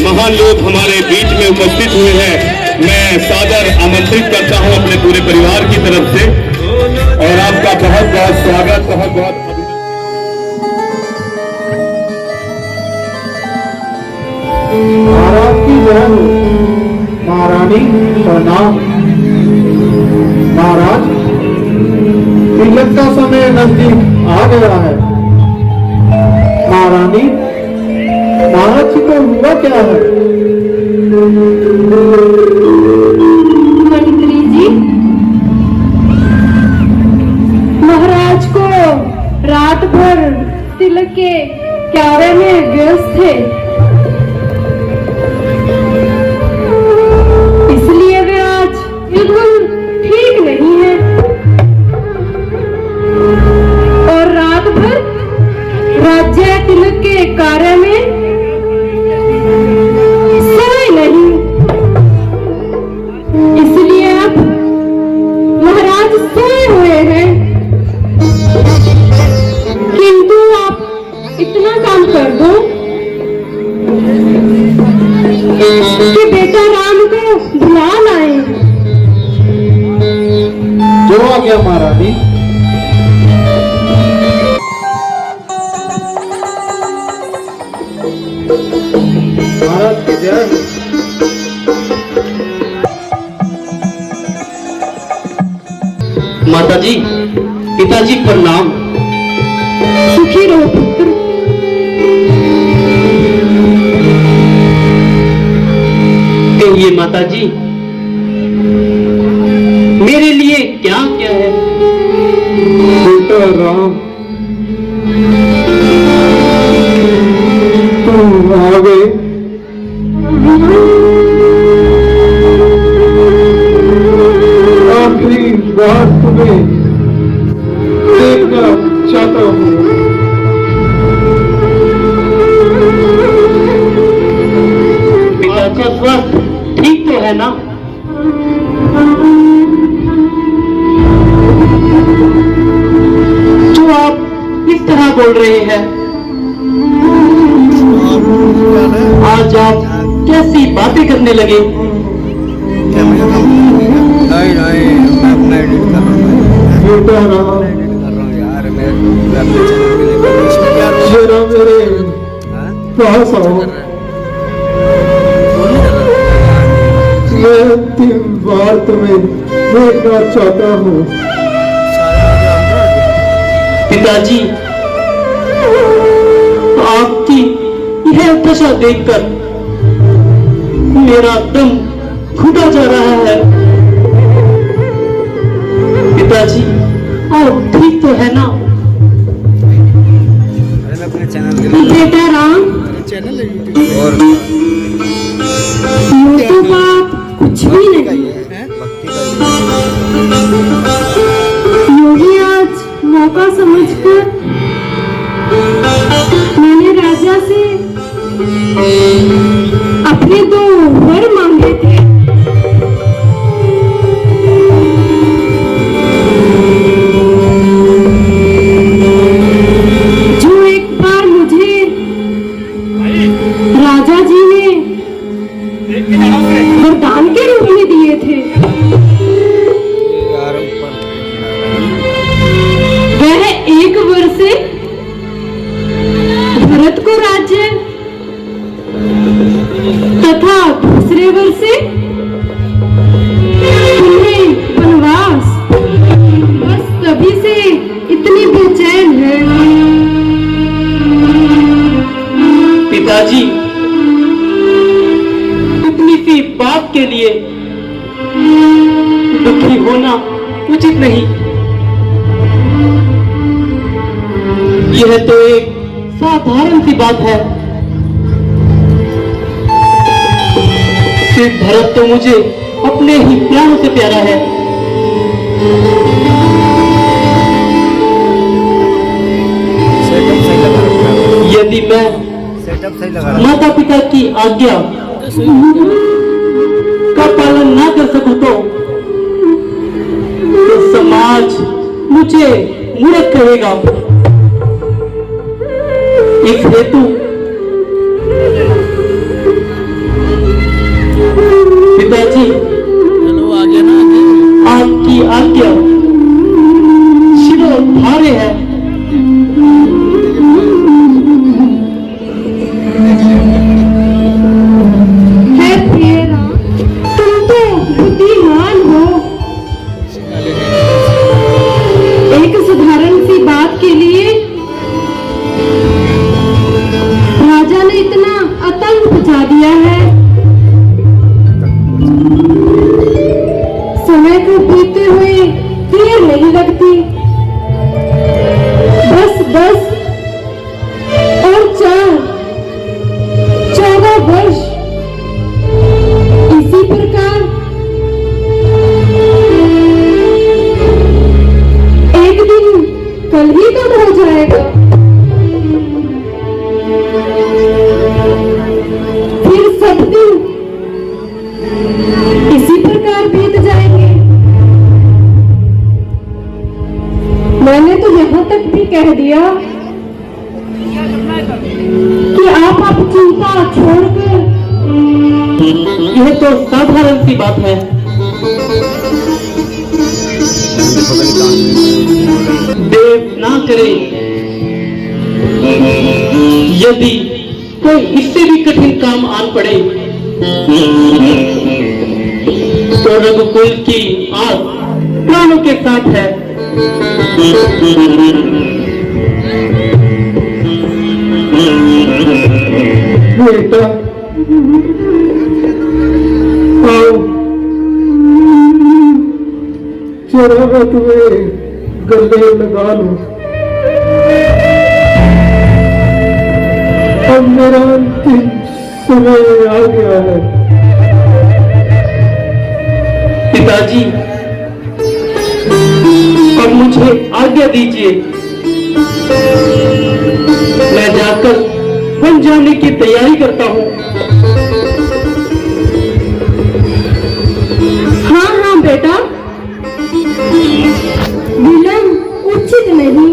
महान लोग हमारे बीच में उपस्थित हुए हैं। मैं सादर आमंत्रित करता हूं अपने पूरे परिवार की तरफ से और आपका बहुत बहुत स्वागत, बहुत बहुत महाराज की जय हो। महारानी प्रणाम। महाराज, तिलक का समय नजदीक आ गया है। महारानी, महाराज जी को हुआ क्या है? मंत्री जी, महाराज को रात भर तिलक के कार्य में व्यस्त थे, इसलिए वे आज बिल्कुल ठीक नहीं है और रात भर राज्य तिलक के कार्य में सोए नहीं। इसलिए अब महाराज सोए हुए हैं, किंतु आप इतना काम कर दो कि बेटा राम को बुला लाए। जो आ गया महारानी। महाराज की जय हो। माताजी, पिताजी प्रणाम। सुखी रहो पुत्र। कहिए माताजी, मेरे लिए क्या क्या है? बेटा राम, तुम आ गए। आखिरी बार तुम्हें देखना चाहता हूँ। पिताजी स्वास्थ्य ठीक तो है ना? जो आप इस तरह बोल रहे हैं, आज आप कैसी बातें करने लगे? बेटा राम, जरा मेरे पास आओ। मैं अंतिम बार तुम्हें देखना चाहता हूँ। पिताजी, आपकी यह दशा देखकर मेरा दम घुटा जा रहा है। पिताजी, आप ठीक तो है ना? बेटा राम, यूं तो बात कुछ भी नहीं। योगी आज मौका समझकर मैंने राजा से अपने दो वर मांगे थे। जो एक बार मुझे राजा जी ने वरदान के रूप में दिए थे, वह एक वर से भरत को राज्य तथा दूसरे वर से तुम्हें वनवास। बस तभी से इतनी बेचैन है। पिताजी, इतनी सी बात के लिए दुखी होना उचित नहीं। यह तो एक साधारण सी बात है। भारत तो मुझे अपने ही प्राणों से प्यारा है। यदि मैं माता पिता की आज्ञा का पालन ना कर सकूं तो समाज मुझे मूर्ख कहेगा। इस हेतु पिताजी आपकी आज्ञा शिरोधार्य है। तुम तो बुद्धिमान हो। एक साधारण सी बात के लिए राजा ने इतना आतंक मचा दिया है। समय को बीतते हुए देर नहीं लगती। बस और 14 वर्ष इसी प्रकार एक दिन कल ही कब हो जाएगा। फिर सब दिन इसी प्रकार बीत जाएंगे। मैंने तो यहाँ तक भी कह दिया कि आप अब चिंता छोड़कर। यह तो साधारण सी बात है। देव ना करे यदि कोई इससे भी कठिन काम आन पड़े तो रघुकुल की आस प्राणों के साथ है। बेटा आओ, जरा तुम्हें गले लगा लो। अब मेरा अंतिम समय आ गया है। पिताजी अब मुझे आज्ञा दीजिए। मैं जाकर वन जाने की तैयारी करता हूँ। हाँ बेटा, विलंब उचित नहीं,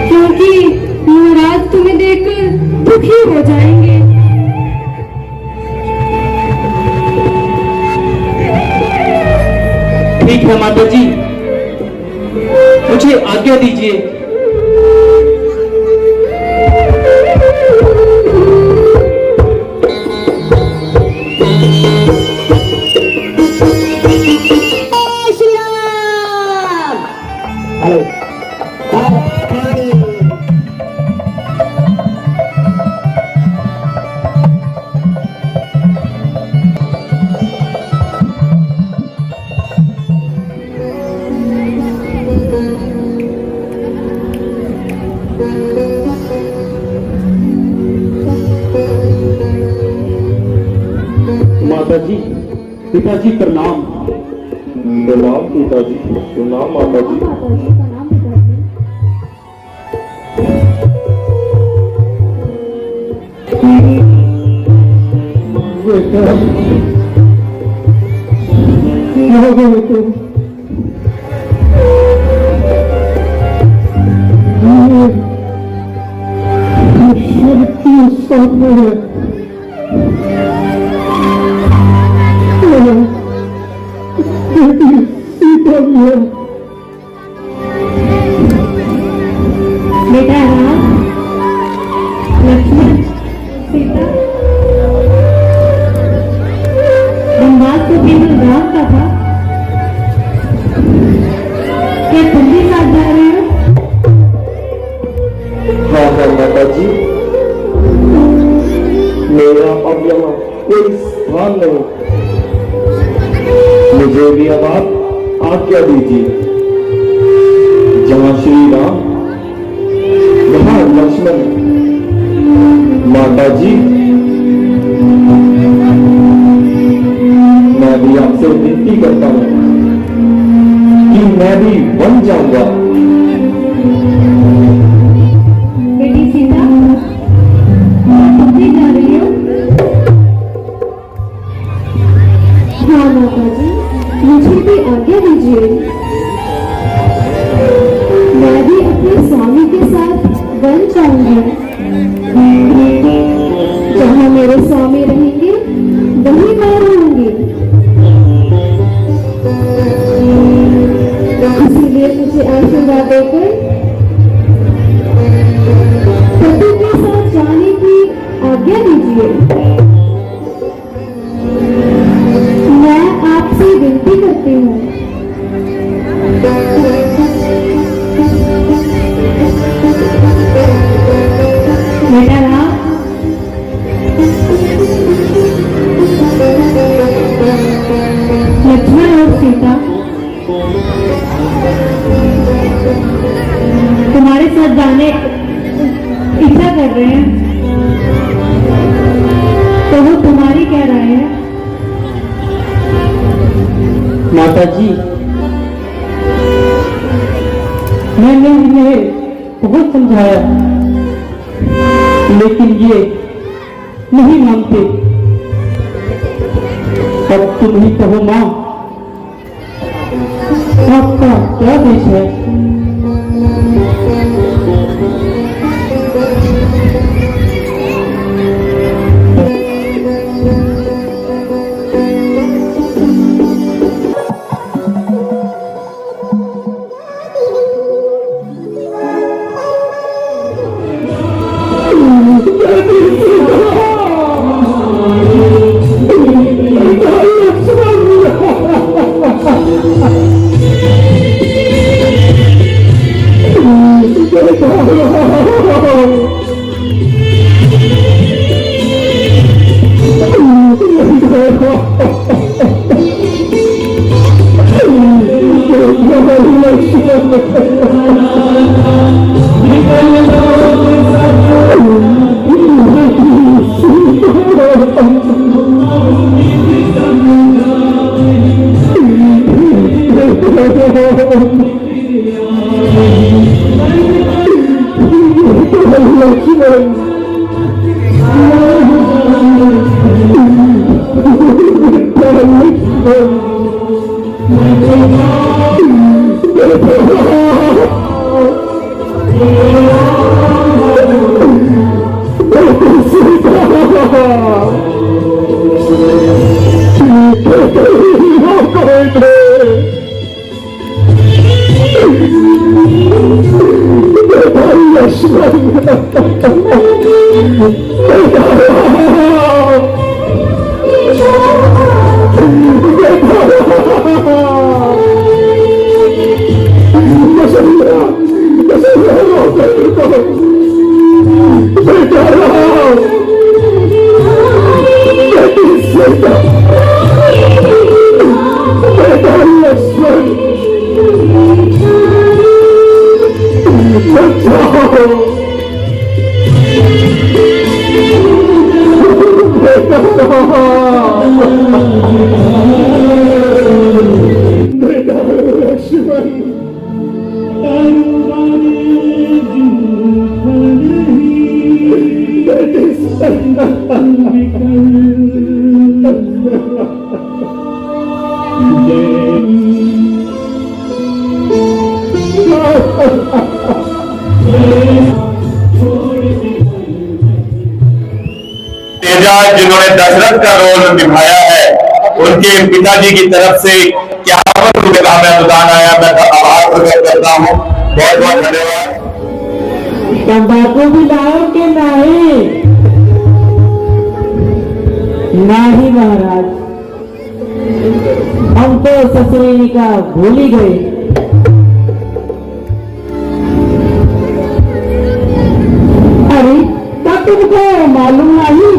क्योंकि महाराज तुम्हें देखकर दुखी हो जाएंगे। ठीक है माता जी, मुझे आज्ञा दीजिए। माताजी, पिताजी प्रणाम। प्रणाम पिताजी, प्रणाम माता जी। बेटा क्या हो तुम? शक्ति सामने है। बेटा राम, लक्ष्मण, सीता, वनवास तो केवल राम का था। क्या तुम भी साथ जा रहे हो? हाँ माता जी, मेरा अब यहाँ कोई स्थान नहीं। मुझे भी अब आप आज्ञा दीजिए। जहाँ श्री राम, वहाँ लक्ष्मण, माता जी करता हूं कि मैं भी बन जाऊंगा। बेटी सीता, कितने जा रही हो? हाँ माता जी, मुझे भी आज्ञा दीजिए। मैं भी अपने स्वामी के साथ बन जाऊंगी। जहाँ मेरे स्वामी रहेंगे वहीं मैं रहूंगी। इसीलिए मुझे आशीर्वाद देकर पति के साथ जाने की आज्ञा दीजिए। मैं आपसे विनती करती हूँ। बेटा राम, लक्ष्मण और सीता तुम्हारे साथ जाने इच्छा कर रहे हैं, तो वो तुम्हारी क्या राय है? माता जी, मैंने उन्हें बहुत समझाया, लेकिन ये नहीं मानते। अब तुम ही कहो मां, आपका क्या देश है? जिन्होंने दशरथ का रोल निभाया है, उनके पिताजी की तरफ से 51 रुपए का मैं अनुदान आया। मैं आभार प्रकट करता हूँ। बहुत बहुत धन्यवाद। तंबाकू भी लाओ के नहीं? नहीं महाराज, हम तो ससुरी का भूल ही गए। अरे तब तुमको मालूम नहीं?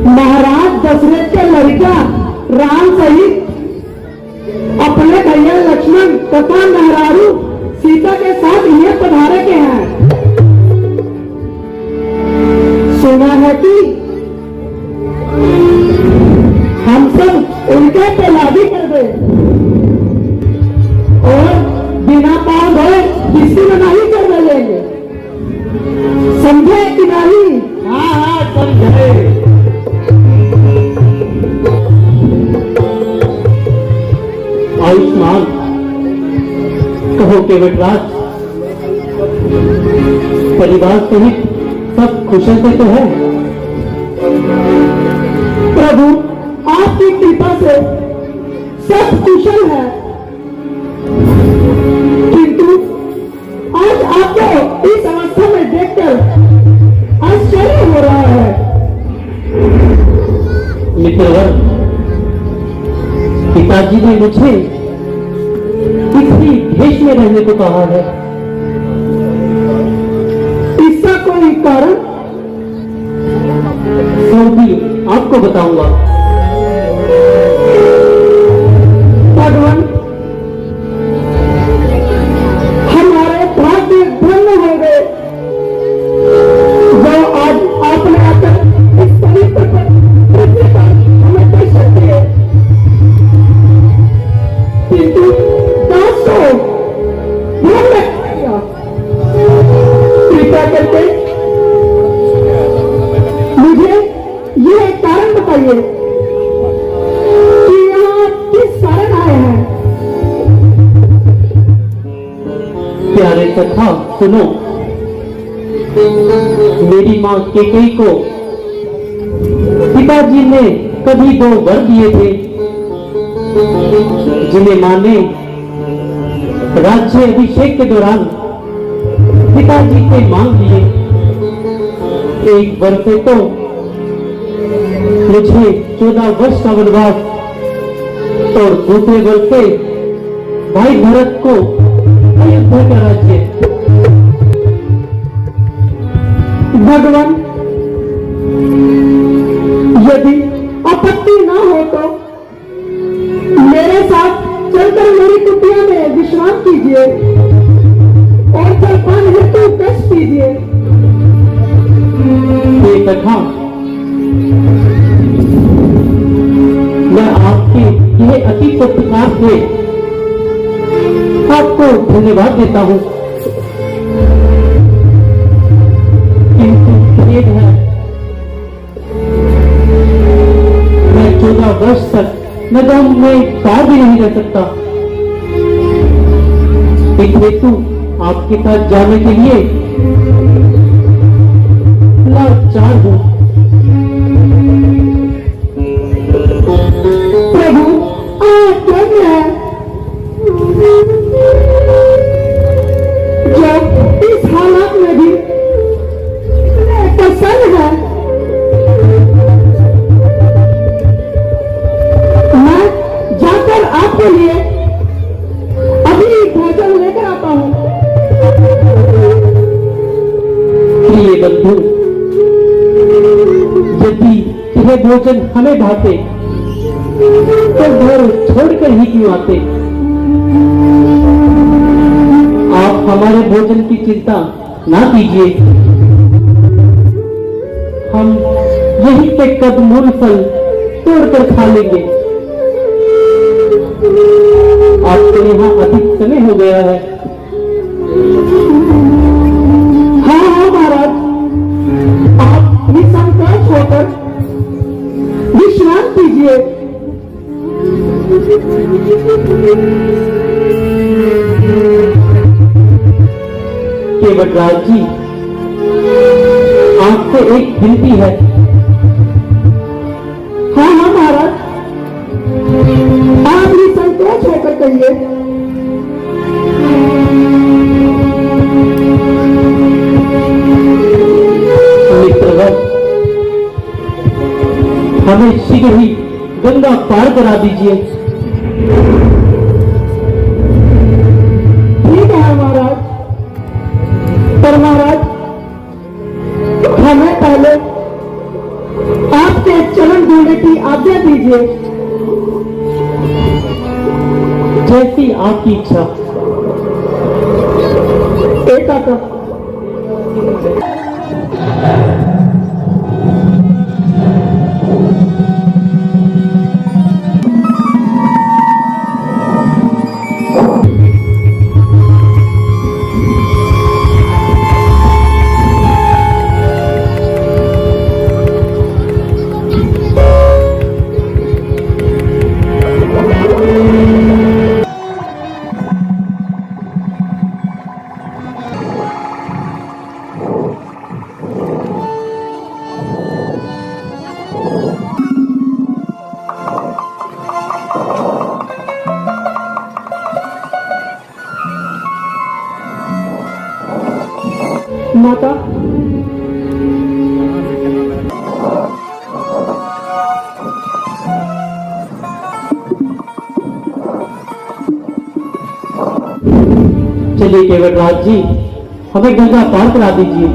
महाराज दशरथ के लड़का राम सहित अपने भैया लक्ष्मण तथा मेहरारू सीता के साथ ये पधारे के हैं। सुना है कि हम सब उनके केवटराज, परिवार सहित सब कुशल से तो है? प्रभु, आपकी कृपा से सब कुशल है, किंतु आज आपको इस अवस्था में देखकर आश्चर्य हो रहा है। मित्रवर, पिताजी ने मुझे इसी देश में रहने को कहा है। इसका कोई कारण? सऊदी आपको बताऊंगा। भगवान, हमारे भाग्य धन्य हो गए जो आज आपने आकर इस पवित्र पृथ्वी पर हमें दर्शन दिए, किंतु दास को ध्यान रखिएगा। कृपया करके मुझे यह कारण बताइए कि यहाँ किस कारण आए हैं। प्यारे कथा सुनो। मेरी माँ केकई को पिताजी ने कभी 2 वर दिए थे, जिन्हें माँ ने राज्य अभिषेक के दौरान पिताजी से मांग लिए। एक वर से तो मुझे 14 वर्ष का वनवास और दूसरे वर से भाई भरत को अयोध्या का राज्य। भगवान, यदि आपत्ति ना हो तो मेरे साथ चलकर मेरी कुटिया में विश्राम कीजिए और जलपान हेतु कष्ट कीजिए। ये कथा मैं आपके यह अति उपकार से आपको धन्यवाद देता हूँ, किंतु खेद है मैं 14 वर्ष तक नगम में पार भी नहीं रह सकता। इस हेतु आपके साथ जाने के लिए लाचार हूँ। प्रभु, आज्ञा है जो इस हालात में भी इतने प्रसन्न है। मैं जाकर आपके लिए अभी भोजन लेकर आता हूँ। प्रिय बंधु, यदि यह भोजन हमें भाते तो घर छोड़कर ही क्यों आते? आप हमारे भोजन की चिंता ना कीजिए, हम यहीं पे कदमूल फल तोड़कर खा लेंगे। आपको यहाँ अधिक समय हो गया है। हाँ हाँ महाराज, आप निसंकोच होकर विश्राम कीजिए। केवटराज जी, आपसे एक विनती है। हाँ हाँ महाराज, आप निसंकोच होकर कहिए। मित्रवर, हमें शीघ्र ही गंगा पार करा दीजिए। ठीक है महाराज, पर महाराज हमें पहले आपके चरण धोने की आज्ञा दीजिए। जैसी आपकी इच्छा। एक आता माता, चलिए केवटराज जी, हमें गंगा पार करा दीजिए।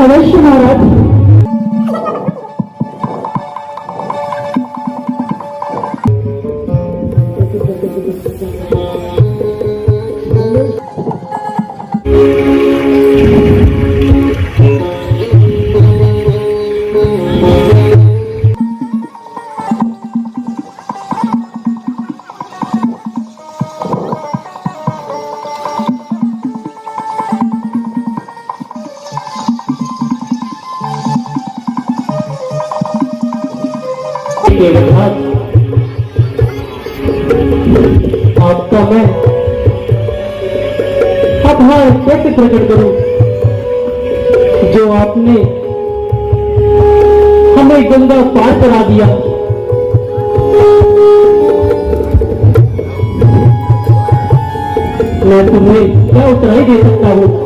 अवश्य महाराज। केवटराज, आपका मैं आभार कैसे प्रकट करूं जो आपने हमें गंगा पार करा दिया। मैं तुम्हें क्या उत्तराई दे सकता हूं?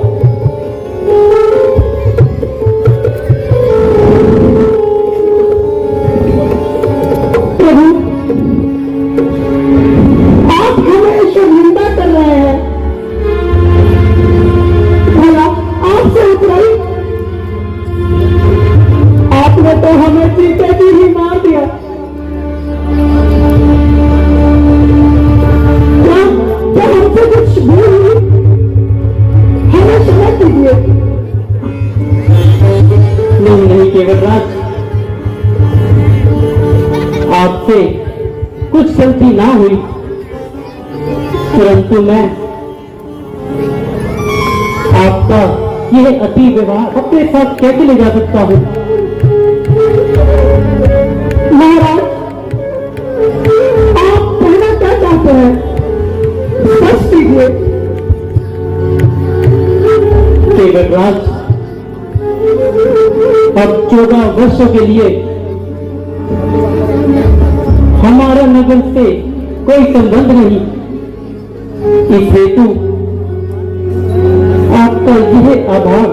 तो हमें जीते जी ही मार दिया। क्या हमसे कुछ भूल हुई? हमें क्षमा कीजिए। नहीं केवटराज, आपसे कुछ गलती ना हुई, परंतु मैं आपका यह अति व्यवहार अपने साथ कैसे ले जा सकता हूं? महाराज, आप कहना क्या चाहते हैं? स्पष्ट कीजिए। केवटराज, अब 14 वर्षों के लिए हमारा नगर से कोई संबंध नहीं। इस हेतु आपका यह आभार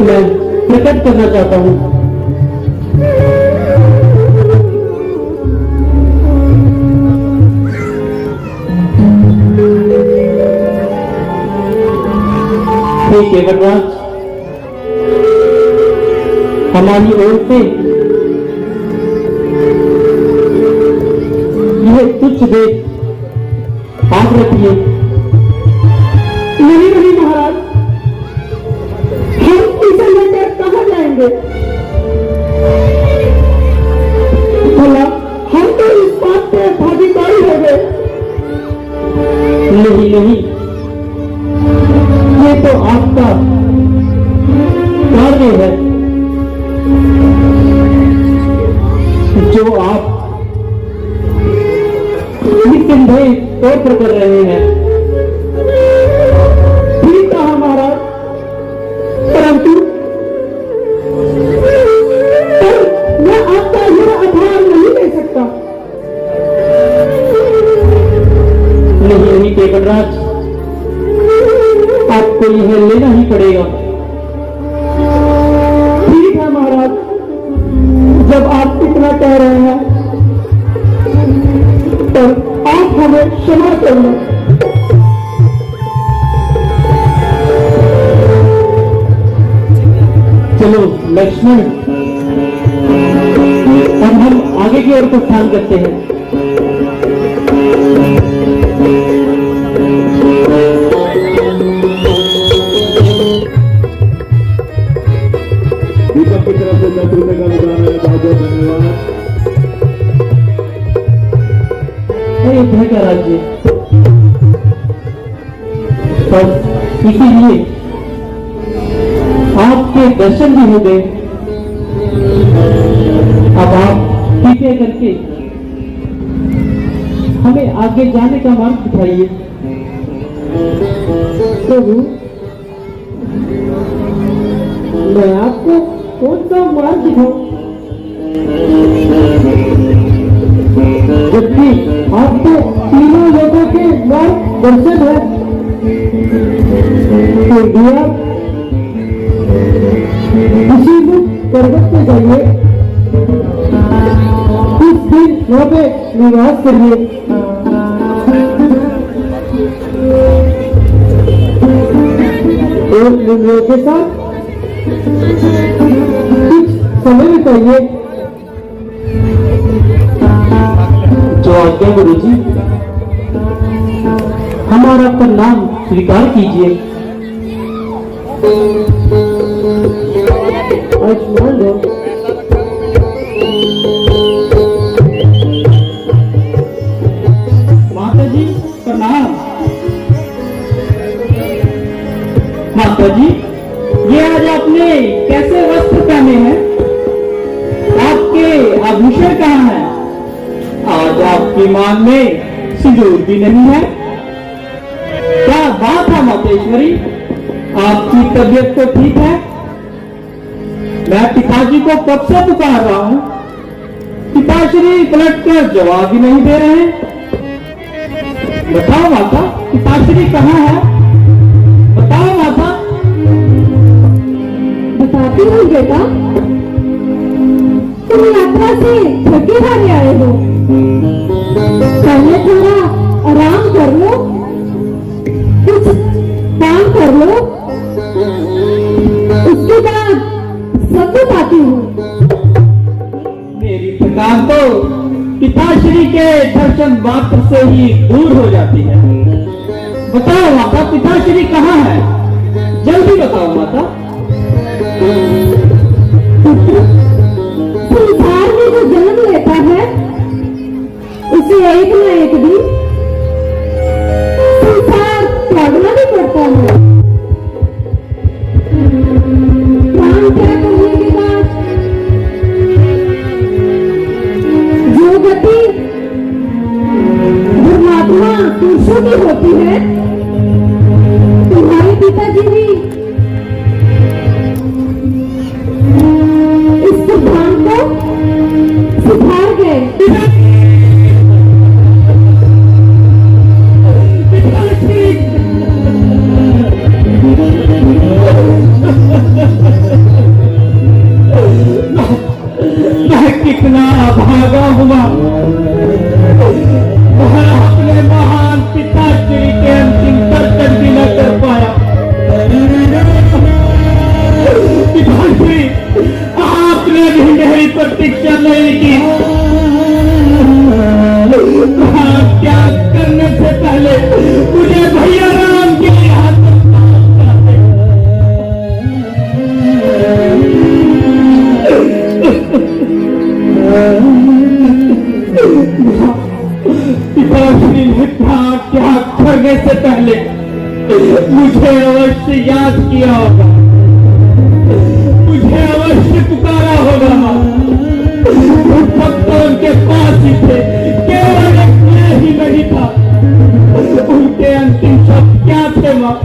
मैं प्रकट करना चाहता हूं। केवटराज, हमारी ओर से यह तुच्छ देश आप रखिए। नहीं महाराज, हम इसे लेकर कहां जाएंगे? भला हम तो इस बात पे भागीदारी हो गए। नहीं, ये तो आपका कार्य है जो आप निस्संदेह तौर पर कर रहे हैं। ठीक कहा महाराज, परंतु मैं आपका यह आभार नहीं ले सकता। नहीं केवटराज, आपको यह लेना ही पड़ेगा। ठीक है महाराज, जब आप इतना कह रहे हैं तो आप हमें क्षमा करना। चलो लक्ष्मण, अब हम आगे की ओर प्रस्थान करते हैं। दीपक की तरफ से 10 रुपए का वितरण है। बहुत बहुत धन्यवाद। अयोध्या का राज्य बस इसीलिए आपके दर्शन भी हो गए। अब आप कृपया करके हमें आगे जाने का मार्ग दिखाइए। प्रभु, मैं आपको कौन सा मार्ग दिखाऊं? जबकि आपको तीनों लोगों के मार्ग दर्शन है। इंडिया किसी भी पर्वत पे जाइए, कुछ दिन वहाँ पे निवास करिए। और लोगों के साथ कुछ समय बिताइए। जो आज्ञा गुरु जी, हमारा प्रणाम स्वीकार कीजिए। आयुष्मान रहो। माता जी प्रणाम। माता जी, ये आज आपने कैसे वस्त्र पहने हैं? आपके आभूषण कहाँ हैं? आज आपकी मांग में सिंदूर भी नहीं है। क्या बात है मातेश्वरी, आपकी तबीयत तो ठीक है? मैं पिताजी को कब से पुकार रहा हूं, पिताश्री पलट कर जवाब ही नहीं दे रहे हैं। बताओ माता, पिताश्री कहाँ है? बताओ माता। बताती हूँ बेटा, तुम यात्रा से थके हारे आए हो, पहले थोड़ा आराम कर लो, कुछ काम कर लो, उसके बाद सब बताती हूँ। मेरी थकान तो पिताश्री के दर्शन मात्र से ही दूर हो जाती है। बताओ माता, पिताश्री कहाँ है? जल्दी बताओ माता। पुत्र, संसार में जो जन्म लेता है उसे एक न एक दिन संसार त्यागना भी पड़ता है। प्राण त्याग करने के बाद जो गति धर्मात्मा पुरुषों की होती है, तुम्हारे पिताजी भी इस सिद्धांत को सुधार गए। मैं कितना भागा हुआ, मैं अपने महान पिताश्री के अंतिम दर्शन भी न कर पाया। पिताश्री, आपने भी मेरी प्रतीक्षा नहीं की। त्याग करने से पहले मुझे भैया राम के हाथ पिताश्री ने त्याग करने से पहले मुझे अवश्य याद किया होगा, मुझे अवश्य पुकारा होगा। तब तो उनके पास ही थे, केवल एक मैं ही नहीं था। उनके अंतिम शब्द क्या थे माँ?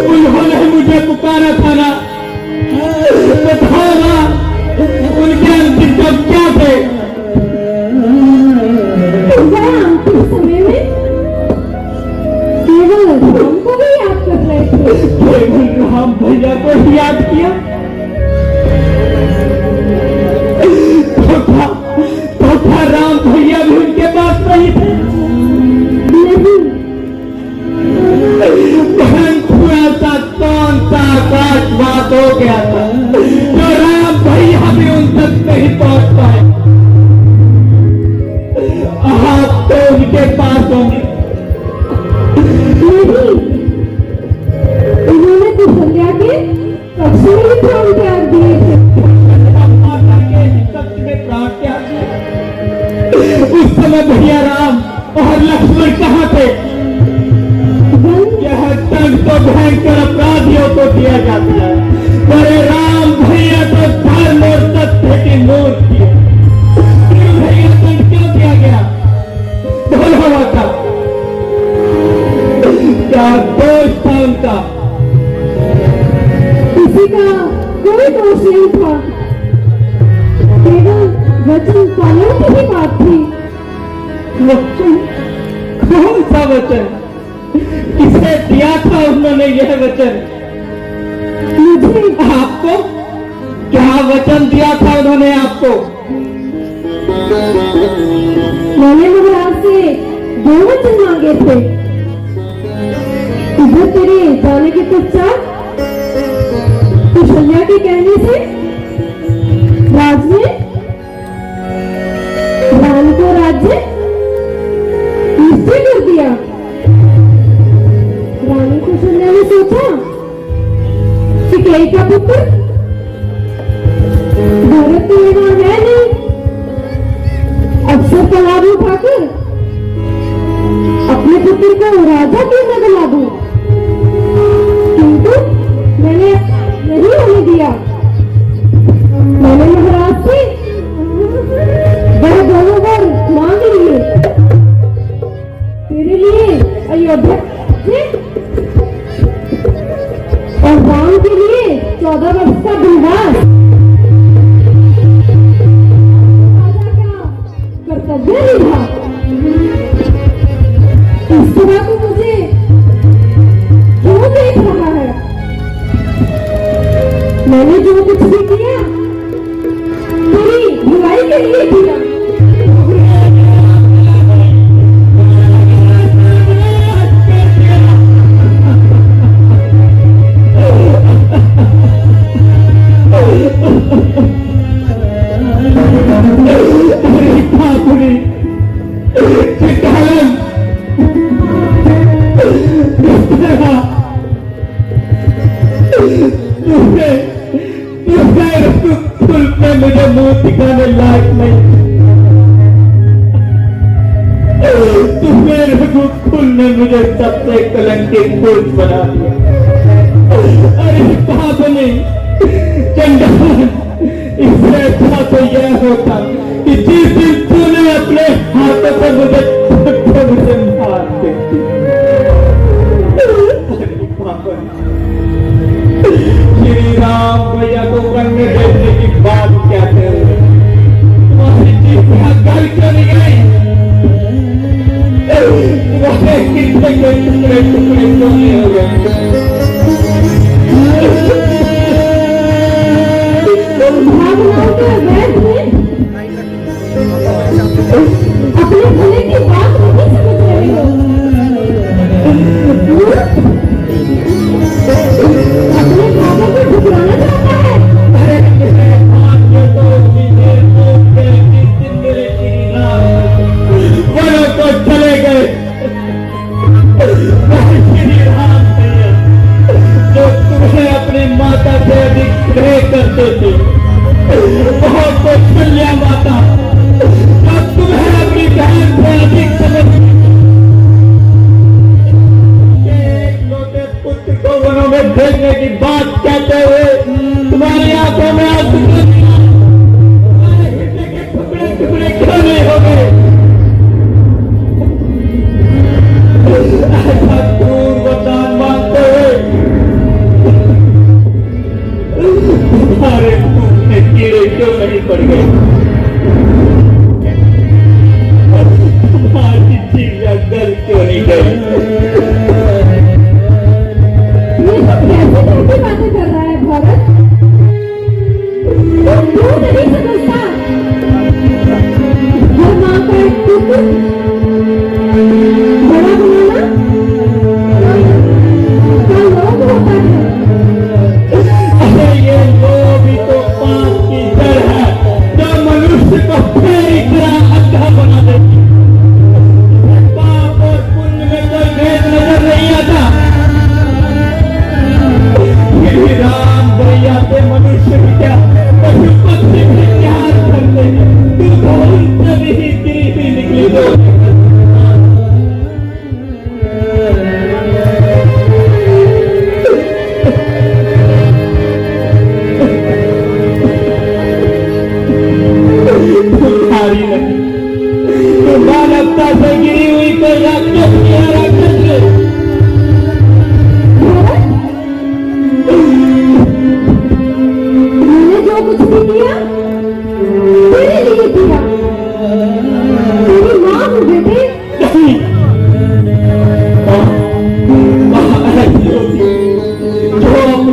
उन्होंने मुझे पुकारा था ना, बताओ ना, उनके अंतिम शब्द क्या थे? अंतिम समय में केवल राम को भी याद कर रहे थे। केवल राम भैया को ही याद किया? तो था राम भैया भी उनके पास नहीं थे? बहन थोड़ा सा कौन सा आकाश बात हो गया था जो राम भैया भी उन तक नहीं पहुंच पाए। आप तो उनके पास होंगे। उन्होंने तो संध्या के कक्षा में प्राण त्याग दिए थे। माता के सत्य में प्राण त्याग दिए। उस समय भैया राम और लक्ष्मण कहाँ थे? यह दंड तो भयंकर अपराधियों को दिया जाता है, पर राम भैया तो धर्म और सत्य की मूर्ति है। भैया दंड क्यों दिया गया? बोलो माता, क्या दोष था उनका? किसी का कोई दोष नहीं था, केवल वचन पालन की ही बात थी। वचन? कौन सा वचन? किसे दिया था उन्होंने यह वचन? मुझे आपको क्या वचन दिया था उन्होंने आपको? मैंने महाराज से 2 वचन मांगे थे। इधर तेरे जाने के पश्चात कुशल्या के कहने से राज ने राम को राज्य निश्चय कर दिया। रानी कुशल्या ने सोचा कि कई का पुत्र भरत तो यहाँ है नहीं, अवसर का लाभ उठाकर अपने पुत्र को राजा क्यों न बना दूं? किंतु मैंने नहीं होने दिया। मैंने महाराज से वह दोनों वर मांग लिए। तेरे लिए अयोध्या से और राम के लिए 14 वर्ष का वनवास। कर्तव्य निभा। इस तरह को मुझे क्यों देख रहा है? मैंने जो कुछ भी किया तेरी भलाई के लिए किया। मुझे मुंह दिखाने लायक नहीं। तुम्हें रघुकुल ने मुझे सबसे कलंकित पुरुष बना दिया। अरे पाप ने चंडाल, इससे अच्छा तो यह होता कि जिस दिन तूने अपने हाथों से मुझे मार देती। श्री राम भैया को वन में भेजने की बात क्या कर रहे? तुम्हारी जीविका घर क्यों नहीं गई? तुम्हारे कितने के टुकड़े टुकड़े क्यों नहीं हो गए? भावनाओं के अवैध में अपने भले की बात नहीं समझ रहे हो। अपने भावों को ठुकराना चाहता है। वनों को चले गए श्री राम भैया, जो तुम्हें अपनी माता से अधिक प्रेम करते थे, बहुत को कुशल्या माता जो तुम्हें अपनी बहन से अधिक समझती। एक लोटे पुत्र को वनों में भेजने की बात कहते हुए तुम्हारी आंखों में आंसू क्यों नहीं आए? तुम्हारे हृदय के टुकड़े टुकड़े क्यों नहीं हो गए? ऐसा क्रूर वरदान मांगते हुए तुम्हारे मुंह में कीड़े क्यों नहीं पड़ गए? तुम्हारी जिह्वा गल क्यों नहीं गई? ये सब कैसी कैसी बातें कर रहा है भरत? तू नहीं समझता। हर माँ का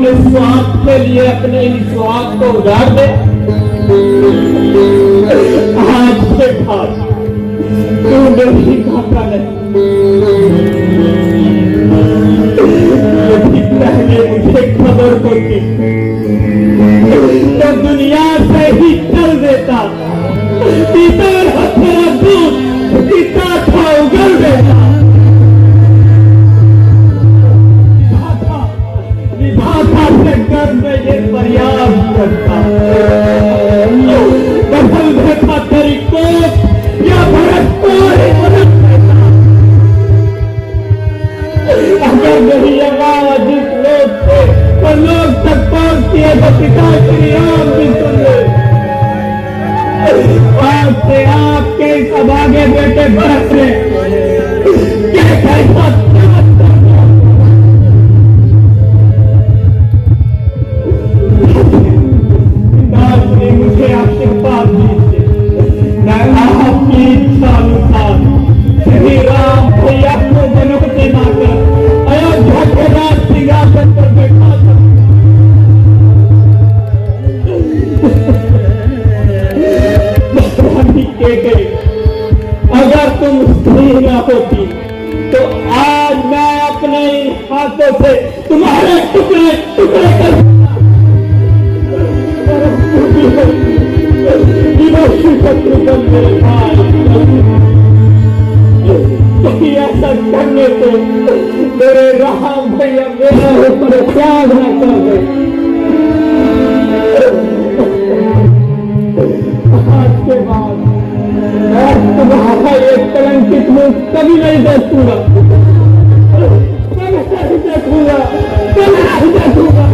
अपने स्वार्थ के लिए अपने स्वार्थ को उजाड़ दे। आज से बाद तू मेरी खाता नहीं। यदि पहले मुझे खबर होती तो दुनिया से ही चल देता। पिता तेरा दूध पिता था उगल देता। विधाता से कर में ये प्रयास करता। बदल देता तेरी कोट या भरत को ही बदल देता। अगर मेरी आवाज इस लोग से तो लोग तक पहुंचती है तो पिता श्री राम भी सुन ले। आज से आपके इस अभागे बेटे भरत ने कैसा मुझे आशीर्वाद दीजिए। मैं आपकी इच्छा अनुसार श्री राम भैया को जनपति माकर अयोध्या के राज सिंहासन पर बैठा था। के गई अगर तुम स्त्री न होती तो आज मैं अपने हाथों से तुम्हारे टुकड़े टुकड़े कर शत्रुघ्न मेरे भाई। ऐसा करने को मेरे राम भैया मेरा ऊपर त्याग न कर दे। आज के बाद तुम्हारा एक कलंकित मुंह कभी नहीं देखूंगा। कभी नहीं देखूंगा।